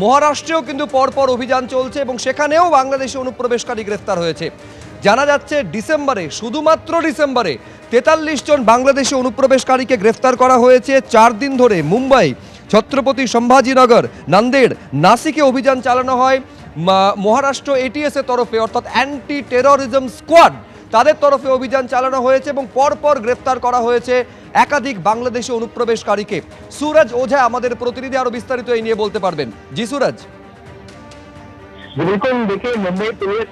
মহারাষ্ট্রেও কিন্তু পরপর অভিযান চলছে এবং সেখানেও বাংলাদেশি অনুপ্রবেশকারী গ্রেফতার হয়েছে। জানা যাচ্ছে ডিসেম্বরে, শুধুমাত্র ডিসেম্বরে ৪৩ জন বাংলাদেশি অনুপ্রবেশকারীকে গ্রেফতার করা হয়েছে। ৪ দিন ধরে মুম্বাই, ছত্রপতি সম্ভাজিনগর, নান্দেড়, নাসিকে অভিযান চালানো হয়। মহারাষ্ট্র এটিএস এর তরফে অর্থাৎ অ্যান্টি টেরোরিজম স্কোয়াড তাদের তরফে অভিযান চালানো হয়েছে এবং পরপর গ্রেফতার করা হয়েছে একাধিক বাংলাদেশি অনুপ্রবেশকারীকে। সুরজ ওঝা আমাদের প্রতিনিধি আরো বিস্তারিত এই নিয়ে বলতে পারবেন। জি সুরজ। बिल्कुल, देखिए मुंबई पुलिस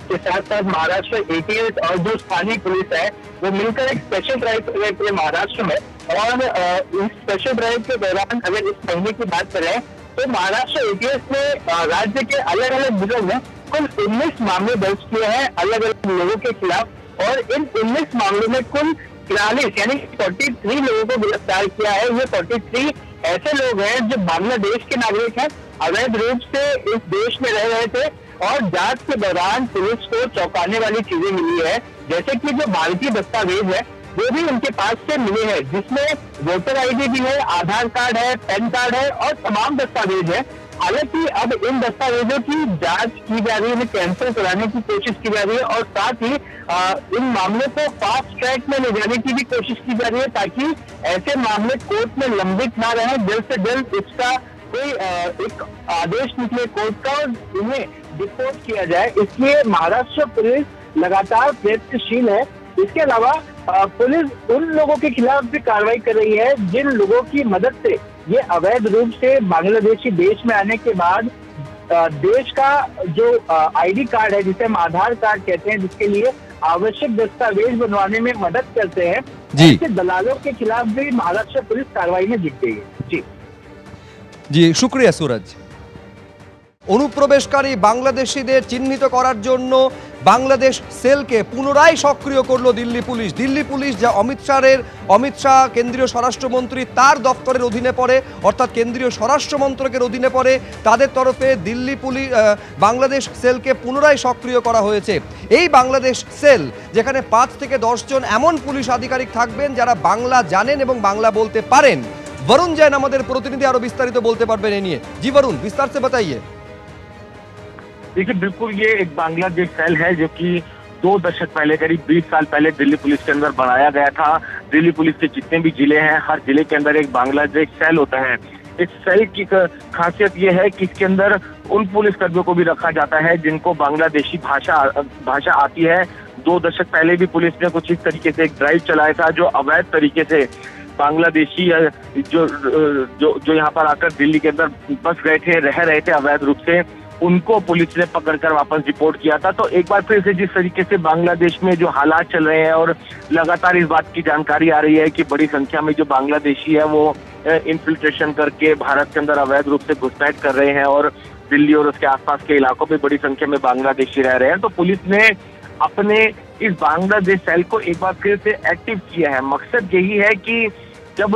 के साथ साथ महाराष्ट्र एटीएस और जो स्थानीय पुलिस है वो मिलकर एक स्पेशल ड्राइव कर रहे पूरे महाराष्ट्र में। और इस स्पेशल ड्राइव के दौरान अगर इस महीने की बात करें तो महाराष्ट्र एटीएस ने राज्य के अलग अलग जिलों में कुल 19 मामले दर्ज किए हैं अलग अलग लोगों के खिलाफ। और इन 19 मामलों में कुल 43 यानी 43 लोगों को गिरफ्तार किया है। ये 43 ऐसे लोग हैं जो बांग्लादेश के नागरिक हैं, अवैध रूप से इस देश में रह रहे थे। और जांच के दौरान पुलिस को चौंकाने वाली चीजें मिली है, जैसे कि जो भारतीय दस्तावेज है वो भी उनके पास से मिले हैं, जिसमें वोटर आईडी भी है, आधार कार्ड है, पैन कार्ड है और तमाम दस्तावेज है। हालांकि अब इन दस्तावेजों की जांच की जा रही है, इन्हें कैंसिल कराने की कोशिश की जा रही है और साथ ही इन मामलों को फास्ट ट्रैक में ले जाने की भी कोशिश की जा रही है, ताकि ऐसे मामले कोर्ट में लंबित ना रहे। जल्द से जल्द इसका कोई एक आदेश निकले कोर्ट का और इन्हें डिपोर्ट किया जाए, इसलिए महाराष्ट्र पुलिस लगातार प्रयत्नशील है। इसके अलावा पुलिस उन लोगों के खिलाफ भी कार्रवाई कर रही है जिन लोगों की मदद से ये अवैध रूप से बांग्लादेशी देश में आने के बाद देश का जो आईडी कार्ड है, जिसे हम आधार कार्ड कहते हैं, जिसके लिए आवश्यक दस्तावेज बनवाने में मदद करते हैं, ऐसे दलालों के खिलाफ भी महाराष्ट्र पुलिस कार्रवाई में जुट गई है। जी জি শুক্রিয়া সুরজ। অনুপ্রবেশকারী বাংলাদেশিদের চিহ্নিত করার জন্য বাংলাদেশ সেলকে পুনরায় সক্রিয় করলো দিল্লি পুলিশ। দিল্লি পুলিশ যা অমিত শাহ কেন্দ্রীয় স্বরাষ্ট্রমন্ত্রী তার দপ্তরের অধীনে পড়ে, অর্থাৎ কেন্দ্রীয় স্বরাষ্ট্র মন্ত্রকের অধীনে পড়ে, তাদের তরফে দিল্লি পুলিশ বাংলাদেশ সেলকে পুনরায় সক্রিয় করা হয়েছে। এই বাংলাদেশ সেল যেখানে 5 থেকে 10 জন এমন পুলিশ আধিকারিক থাকবেন যারা বাংলা জানেন এবং বাংলা বলতে পারেন। वरुण जैन हमारे प्रतिनिधि आरो विस्तारित बोलते पारबेन ए निये। जी वरुण, विस्तार से बताइए। देखिए, बिल्कुल ये एक बांग्लादेश सेल है जो कि 2 दशक पहले, करीब 20 साल पहले दिल्ली पुलिस के अंदर बनाया गया था। दिल्ली पुलिस के जितने भी जिले हैं, हर जिले के अंदर एक बांग्लादेश सेल होता है। इस सेल की खासियत ये है कि इसके अंदर उन पुलिसकर्मियों को भी रखा जाता है जिनको बांग्लादेशी भाषा आती है। 2 दशक पहले भी पुलिस ने कुछ इस तरीके से एक ड्राइव चलाया था, जो अवैध तरीके से बांग्लादेशी जो यहाँ पर आकर दिल्ली के अंदर बस गए थे, रह रहे थे अवैध रूप से, उनको पुलिस ने पकड़कर वापस डिपोर्ट किया था। तो एक बार फिर से जिस तरीके से बांग्लादेश में जो हालात चल रहे हैं और लगातार इस बात की जानकारी आ रही है कि बड़ी संख्या में जो बांग्लादेशी है वो इन्फिल्ट्रेशन करके भारत के अंदर अवैध रूप से घुसपैठ कर रहे हैं और दिल्ली और उसके आसपास के इलाकों में बड़ी संख्या में बांग्लादेशी रह रहे हैं, तो पुलिस ने अपने इस बांग्लादेश सेल को एक बार फिर से एक्टिव किया है। मकसद यही है कि जब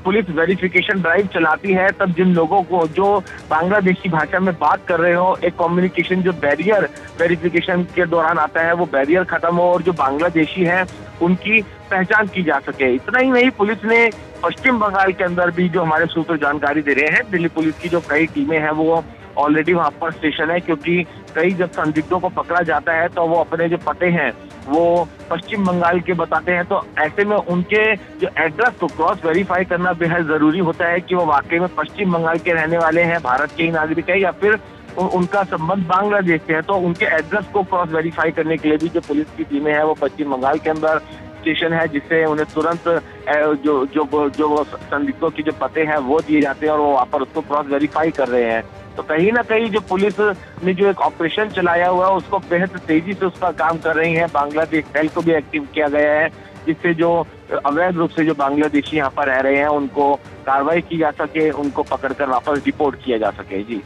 पुलिस वेरिफिकेशन ड्राइव चलाती है तब जिन लोगों को जो बांग्लादेशी भाषा में बात कर रहे हो, एक कम्युनिकेशन जो बैरियर वेरिफिकेशन के दौरान आता है वो बैरियर खत्म हो और जो बांग्लादेशी हैं उनकी पहचान की जा सके। इतना ही नहीं, पुलिस ने पश्चिम बंगाल के अंदर भी, जो हमारे सूत्र जानकारी दे रहे हैं, दिल्ली पुलिस की जो कई टीमें हैं वो ऑलरेडी वहाँ पर स्टेशन है, क्योंकि कई जब संदिग्धों को पकड़ा जाता है तो वो अपने जो पते हैं वो पश्चिम बंगाल के बताते हैं। तो ऐसे में उनके जो एड्रेस को क्रॉस वेरीफाई करना बेहद जरूरी होता है कि वो वाकई में पश्चिम बंगाल के रहने वाले हैं, भारत के ही नागरिक है, या फिर उनका संबंध बांग्लादेश से है। तो उनके एड्रेस को क्रॉस वेरीफाई करने के लिए भी जो पुलिस की टीमें हैं वो पश्चिम बंगाल के अंदर स्टेशन है, जिससे उन्हें तुरंत जो संदिग्धों की जो पते हैं वो दिए जाते हैं और वो वहाँ पर उसको क्रॉस वेरीफाई कर रहे हैं। तो कहीं ना कहीं जो पुलिस ने जो एक ऑपरेशन चलाया हुआ है उसको बेहद तेजी से उसका काम कर रही है। बांग्लादेश सेल को भी एक्टिव किया गया है, जिससे जो अवैध रूप से जो बांग्लादेशी यहाँ पर रह रहे हैं उनको कार्रवाई की जा सके, उनको पकड़कर वापस डिपोर्ट किया जा सके। जी।